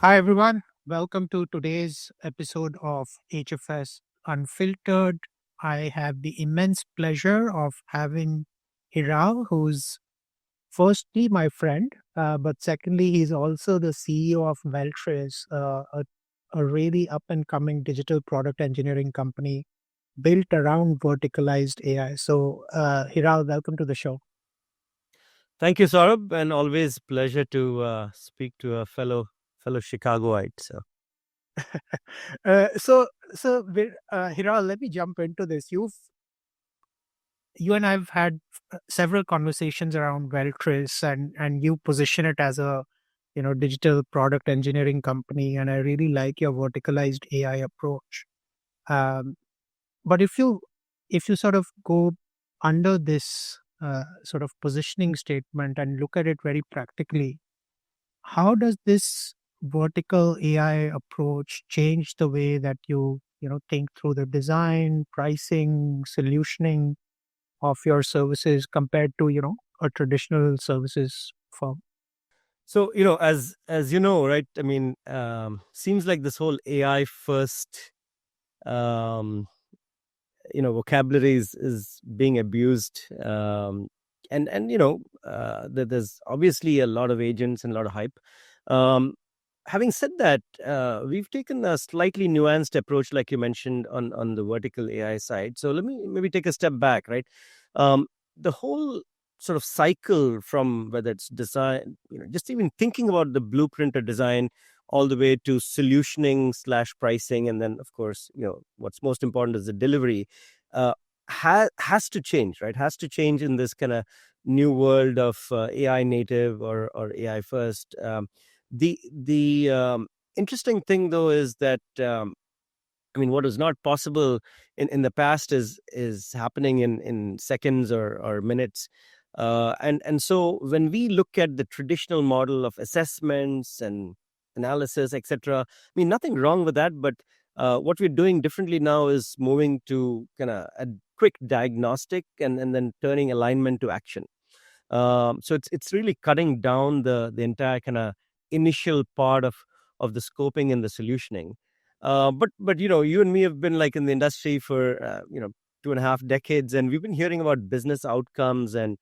Hi, everyone. Welcome to today's episode of HFS Unfiltered. I have the immense pleasure of having Hiral, who's firstly my friend, but secondly, he's also the CEO of Veltris, a really up and coming digital product engineering company built around verticalized AI. So, Hiral, welcome to the show. Thank you, Saurabh, and always pleasure to speak to a fellow Chicagoite. So, Hiral, let me jump into this. You and I've had several conversations around Veltris, and you position it as a digital product engineering company, and I really like your verticalized AI approach. Um, but if you sort of go under this sort of positioning statement and look at it very practically, how does this vertical AI approach change the way that you think through the design, pricing, solutioning of your services compared to a traditional services firm? as you know, right? I mean, seems like this whole AI first, um, vocabulary is being abused, there's obviously a lot of agents and a lot of hype. Um, Having said that, we've taken a slightly nuanced approach, like you mentioned, on the vertical AI side. So let me maybe take a step back, right? The whole sort of cycle from whether it's design, just even thinking about the blueprint or design, all the way to solutioning slash pricing, and then of course, what's most important is the delivery. Uh, has to change, right? Has to change in this kind of new world of AI native or AI first. The interesting thing though is that I mean, what was not possible in the past is happening in seconds or minutes. And so when we look at the traditional model of assessments and analysis, etc., I mean, nothing wrong with that, but what we're doing differently now is moving to kind of a quick diagnostic and then turning alignment to action. So it's really cutting down the entire kind of initial part of the scoping and the solutioning. But you and me have been like in the industry for 2.5 decades, and we've been hearing about business outcomes and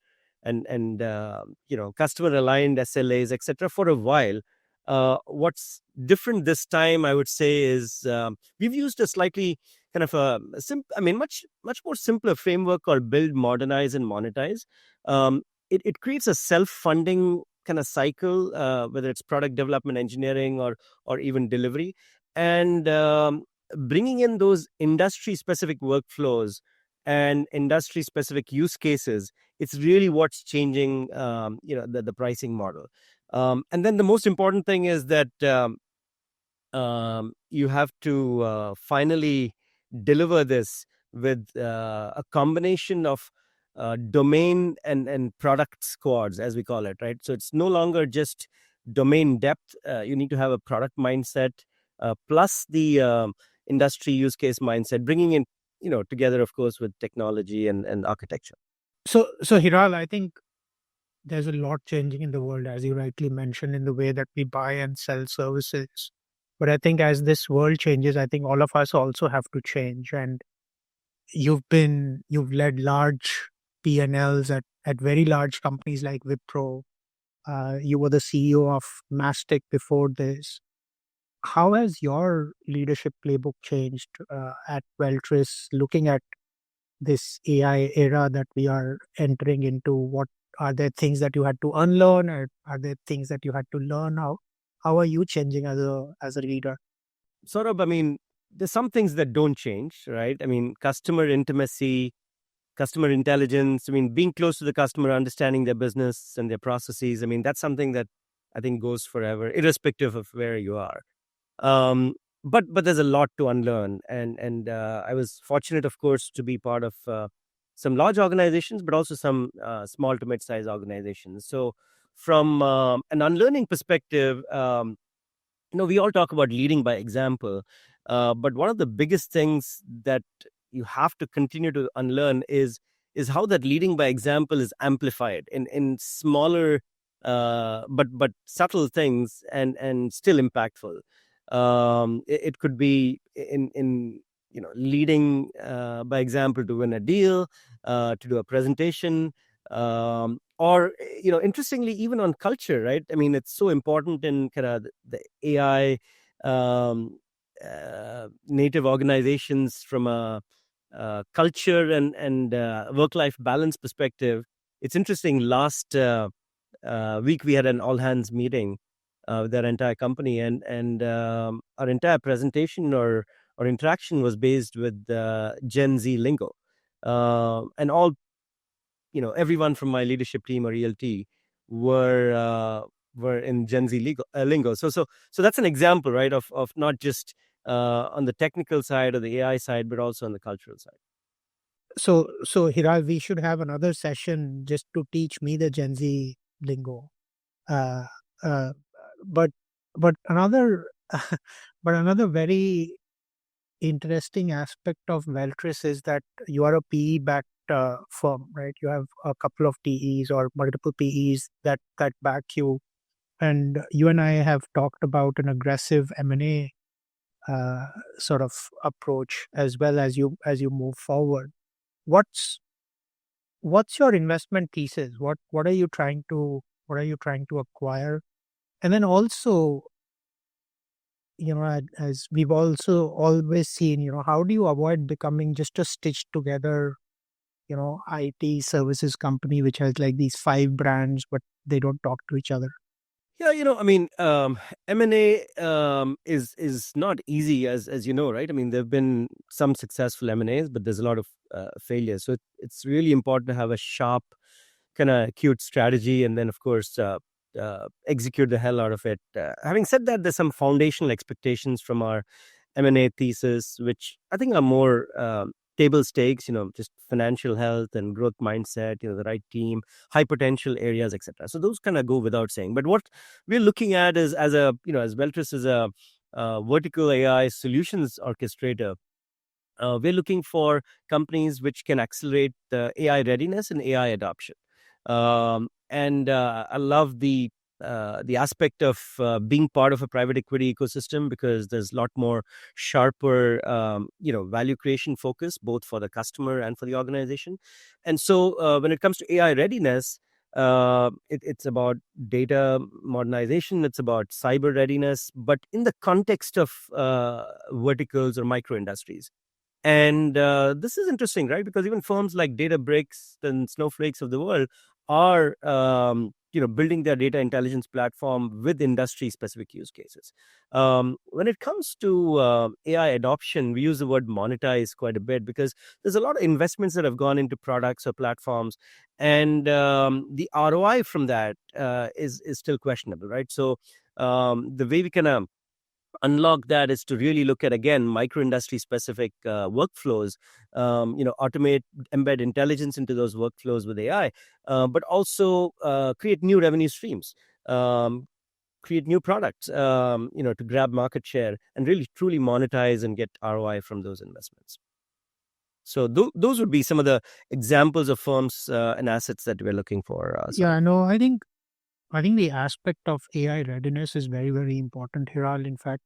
customer aligned SLAs, etc., for a while. What's different this time, I would say, is we've used a slightly kind of I mean, much more simpler framework called build, modernize, and monetize. It creates a self-funding kind of cycle, whether it's product development, engineering, or even delivery, and bringing in those industry-specific workflows and industry-specific use cases. It's really what's changing, the pricing model. And then the most important thing is that you have to finally deliver this with a combination of domain and product squads, as we call it, right? So it's no longer just domain depth. You need to have a product mindset plus the industry use case mindset, bringing in, together, of course, with technology and architecture. So Hiral, I think there's a lot changing in the world, as you rightly mentioned, in the way that we buy and sell services. But I think as this world changes, I think all of us also have to change. And you've led large P&Ls at very large companies like Wipro. You were the CEO of Mastic before this. How has your leadership playbook changed at Veltris, looking at this AI era that we are entering into? What are there things that you had to unlearn, or are there things that you had to learn? How are you changing as a leader? Sort of, I mean, there's some things that don't change, right? I mean, customer intimacy, customer intelligence. I mean, being close to the customer, understanding their business and their processes. I mean, that's something that I think goes forever, irrespective of where you are. Um, but there's a lot to unlearn, and I was fortunate, of course, to be part of some large organizations, but also some small to mid-sized organizations. So, from an unlearning perspective, we all talk about leading by example, but one of the biggest things that you have to continue to unlearn is how that leading by example is amplified in smaller but subtle things and still impactful. It could be in leading by example to win a deal, to do a presentation, or interestingly, even on culture, right? I mean, it's so important in kind of the AI native organizations from a culture and work life balance perspective. It's interesting. Last week we had an all hands meeting with our entire company, and our entire presentation or interaction was based with Gen Z lingo, and all everyone from my leadership team or ELT were were in Gen Z lingo. So that's an example, right, of not just on the technical side or the AI side, but also on the cultural side. So Hiral, we should have another session just to teach me the Gen Z lingo. Uh, uh, but but another but another very interesting aspect of Veltris is that you are a PE backed firm, right? You have a couple of TEs or multiple PEs that back you, and you and I have talked about an aggressive M&A uh, sort of approach as well as you move forward. What's what's your investment thesis? What are you trying to acquire? And then also, as we've also always seen, how do you avoid becoming just a stitched together, IT services company which has like these five brands, but they don't talk to each other? Yeah, I mean, M&A is not easy, as you know, right? I mean, there've been some successful M&As, but there's a lot of failures. So it's really important to have a sharp, kind of acute strategy, and then of course execute the hell out of it. Having said that, there's some foundational expectations from our M&A thesis, which I think are more table stakes. Just financial health and growth mindset. The right team, high potential areas, etc. So those kind of go without saying. But what we're looking at is, as Veltris is a vertical AI solutions orchestrator, we're looking for companies which can accelerate the AI readiness and AI adoption. And I love the aspect of being part of a private equity ecosystem, because there's a lot more sharper, value creation focus, both for the customer and for the organization. And so when it comes to AI readiness, it's about data modernization, it's about cyber readiness, but in the context of verticals or micro industries. And this is interesting, right? Because even firms like Databricks and Snowflakes of the world are, building their data intelligence platform with industry-specific use cases. When it comes to AI adoption, we use the word monetize quite a bit, because there's a lot of investments that have gone into products or platforms, and the ROI from that is still questionable, right? So the way we can unlock that is to really look at, again, micro industry specific workflows, automate, embed intelligence into those workflows with AI, but also create new revenue streams, create new products, to grab market share and really truly monetize and get ROI from those investments. So those would be some of the examples of firms and assets that we're looking for, Yeah, Saurabh. no, I think the aspect of AI readiness is very, very important, Hiral. In fact,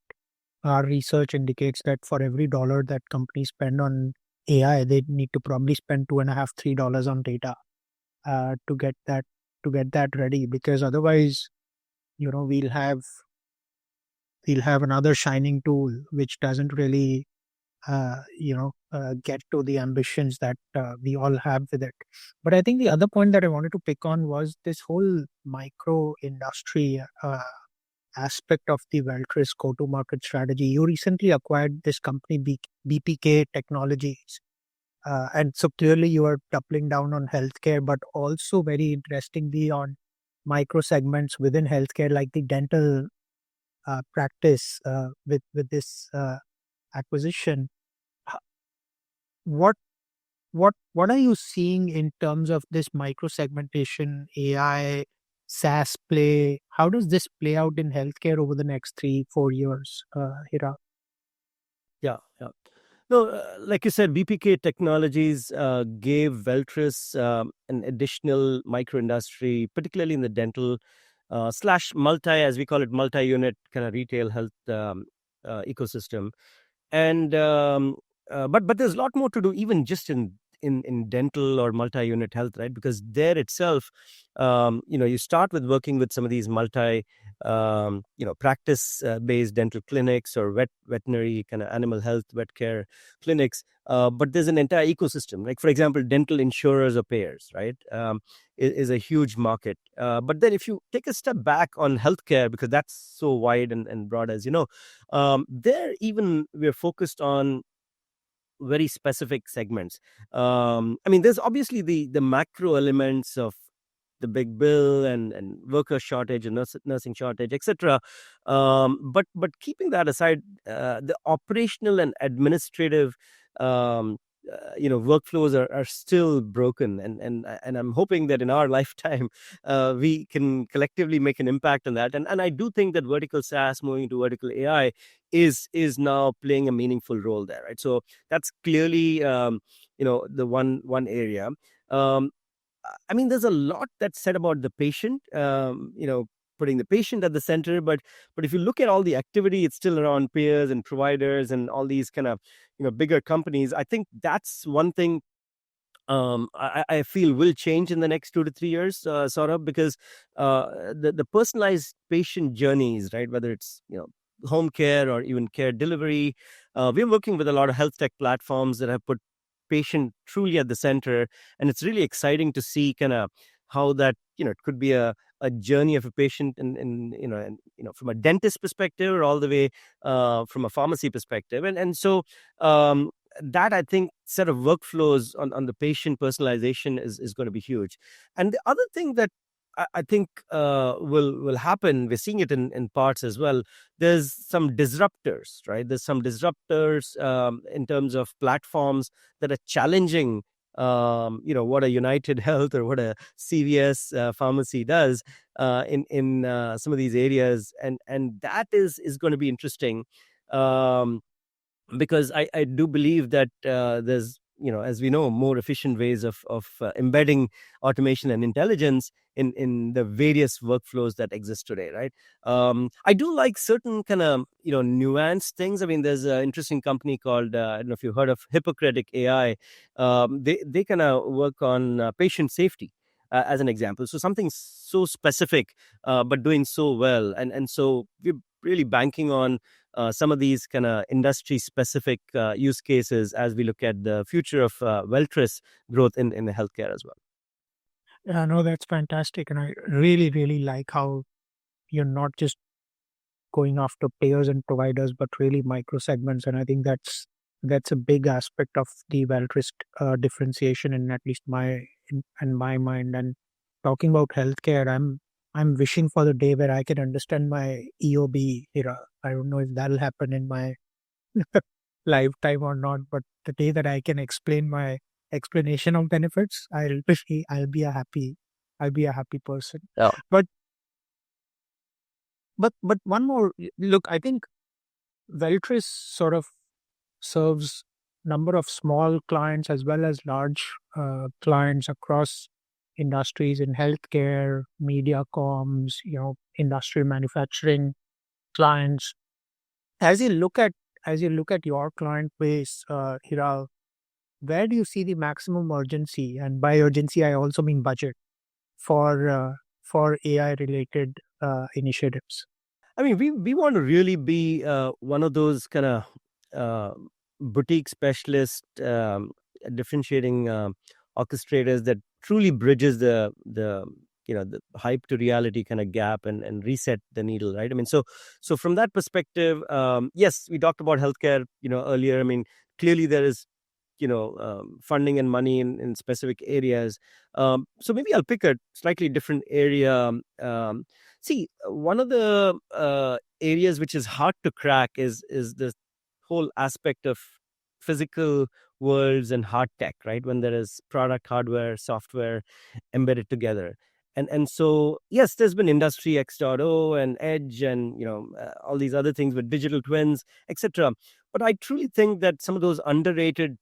our research indicates that for every dollar that companies spend on AI, they need to probably spend $2.5, $3 on data to get that ready. Because otherwise, you know, we'll have another shining tool which doesn't really, get to the ambitions that we all have with it. But I think the other point that I wanted to pick on was this whole micro industry aspect of the Veltris go-to-market strategy. You recently acquired this company, BPK Technologies. And so clearly you are doubling down on healthcare, but also very interestingly on micro segments within healthcare, like the dental practice with this acquisition. H- What what are you seeing in terms of this micro segmentation, AI, SaaS play? How does this play out in healthcare over the next 3 4 years, Hira? Yeah, yeah. No, like you said, BPK Technologies gave Veltris an additional micro industry, particularly in the dental slash multi, as we call it, multi-unit kind of retail health ecosystem. And but there's a lot more to do, even just in dental or multi-unit health, right? Because there itself, you start with working with some of these multi practice based dental clinics or veterinary kind of animal health vet care clinics. But there's an entire ecosystem, like for example dental insurers or payers, right? Is a huge market. But then if you take a step back on healthcare, because that's so wide and broad, as you know, there even we're focused on very specific segments. I mean, there's obviously the macro elements of the big bill and worker shortage and nursing shortage, etc. But keeping that aside, the operational and administrative workflows are still broken, and I'm hoping that in our lifetime we can collectively make an impact on that. And I do think that vertical SaaS moving to vertical AI is now playing a meaningful role there, right? So that's clearly the one area. um, I mean, there's a lot that's said about the patient, putting the patient at the center. But if you look at all the activity, it's still around peers and providers and all these kind of bigger companies. I think that's one thing I feel will change in the next 2 to 3 years, Saurabh, because the personalized patient journeys, right? Whether it's home care or even care delivery, we're working with a lot of health tech platforms that have put patient truly at the center, and it's really exciting to see kind of how that it could be a journey of a patient, and from a dentist perspective, or all the way from a pharmacy perspective, and so that I think set of workflows on the patient personalization is going to be huge. And the other thing that I think will happen, we're seeing it in parts as well. There's some disruptors, right? There's some disruptors in terms of platforms that are challenging what a United Health or what a CVS pharmacy does in some of these areas, and that is going to be interesting. Because I do believe that there's, as we know, more efficient ways of embedding automation and intelligence in the various workflows that exist today, right? I do like certain kind of nuanced things. I mean, there's an interesting company called I don't know if you've heard of Hippocratic AI. They kind of work on patient safety, as an example. So something so specific, but doing so well, and so we're really banking on some of these kind of industry specific use cases as we look at the future of Veltris growth in the healthcare as well. Yeah, no, that's fantastic. And I really, really like how you're not just going after payers and providers, but really micro segments. And I think that's a big aspect of the Veltrist differentiation in at least in my mind. And talking about healthcare, I'm wishing for the day where I can understand my EOB era. I don't know if that'll happen in my lifetime or not, but the day that I can explain my explanation of benefits, I'll be a happy person. Yeah. But but one more look, I think Veltris sort of serves number of small clients as well as large clients across industries in healthcare, media comms, industrial manufacturing clients. As you look at your client base, Hiral, where do you see the maximum urgency? And by urgency, I also mean budget for AI related initiatives. I mean, we want to really be one of those kind of uh, boutique specialist differentiating orchestrators that truly bridges the hype to reality kind of gap and reset the needle, right? I mean, so from that perspective, yes, we talked about healthcare earlier. I mean, clearly there is funding and money in specific areas. So maybe I'll pick a slightly different area. See, one of the areas which is hard to crack is the whole aspect of physical worlds and hard tech, right? When there is product, hardware, software embedded together. And so yes, there's been Industry X.0 and Edge and all these other things with digital twins, etc. But I truly think that some of those underrated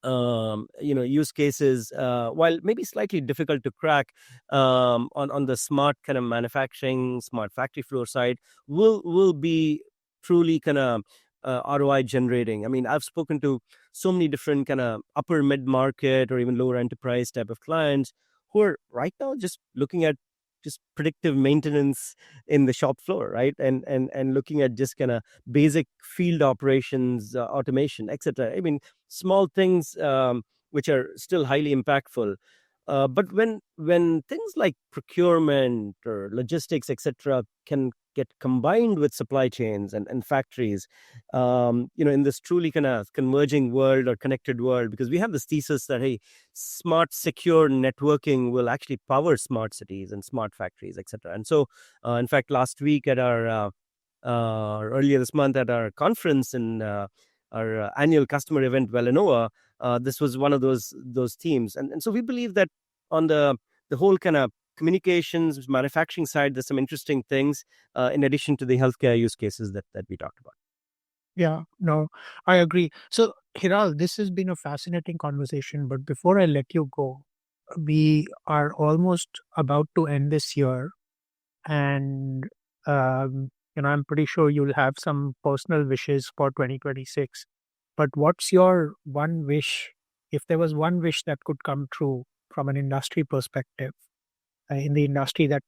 use cases, while maybe slightly difficult to crack, on the smart kind of manufacturing, smart factory floor side, will be truly kind of ROI generating. I mean, I've spoken to so many different kind of upper mid market or even lower enterprise type of clients who are right now just looking at just predictive maintenance in the shop floor, right? And looking at just kind of basic field operations, automation, etc. I mean, small things, which are still highly impactful. But when things like procurement or logistics, etc., can get combined with supply chains and factories, in this truly kind of converging world or connected world, because we have this thesis that, hey, smart, secure networking will actually power smart cities and smart factories, etc. And so, in fact, last week at our earlier this month at our conference in our annual customer event, Velanova, this was one of those themes. And so we believe that on the whole kind of communications manufacturing side, there's some interesting things, in addition to the healthcare use cases that we talked about. Yeah, no, I agree. So, Hiral, this has been a fascinating conversation, but before I let you go, we are almost about to end this year, and I'm pretty sure you'll have some personal wishes for 2026. But what's your one wish, if there was one wish that could come true from an industry perspective, in the industry that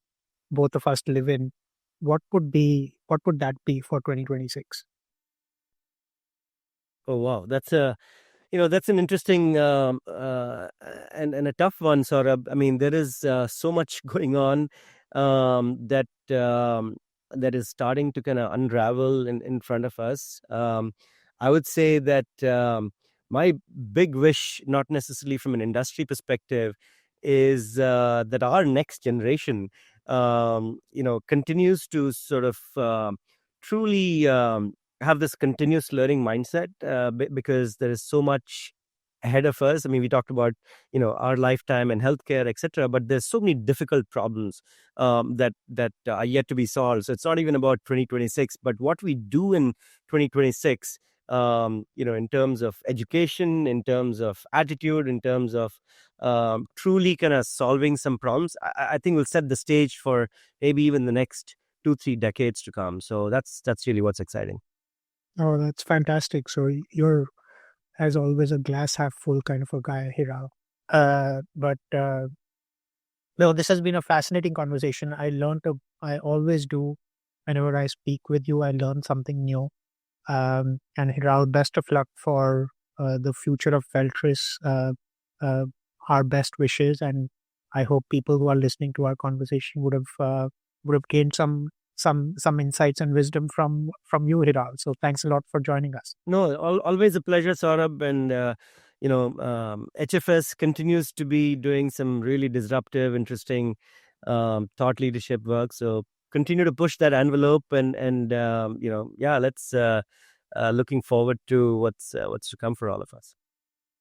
both of us live in, what would that be for 2026? Oh wow, that's an interesting, and a tough one, Saurabh. I mean, there is so much going on, that is starting to kind of unravel in front of us. I would say that, my big wish, not necessarily from an industry perspective, is that our next generation, continues to sort of truly have this continuous learning mindset, because there is so much ahead of us. I mean, we talked about our lifetime and healthcare, etc. But there's so many difficult problems, that are yet to be solved. So it's not even about 2026, but what we do in 2026. In terms of education, in terms of attitude, in terms of truly kind of solving some problems, I think will set the stage for maybe even the next 2-3 decades to come. So that's really what's exciting. Oh, that's fantastic. So you're, as always, a glass half full kind of a guy, Hiral. But no, this has been a fascinating conversation. I always do. Whenever I speak with you, I learn something new. And Hiral, best of luck for the future of Veltris. Uh, our best wishes, and I hope people who are listening to our conversation would have gained some insights and wisdom from you, Hiral. So thanks a lot for joining us. No, always a pleasure, Saurabh. And, HFS continues to be doing some really disruptive, interesting, thought leadership work. So continue to push that envelope, and let's looking forward to what's to come for all of us.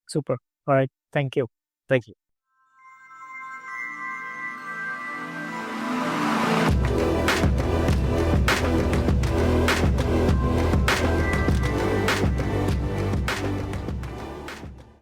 Super. All right. Thank you. Thank you.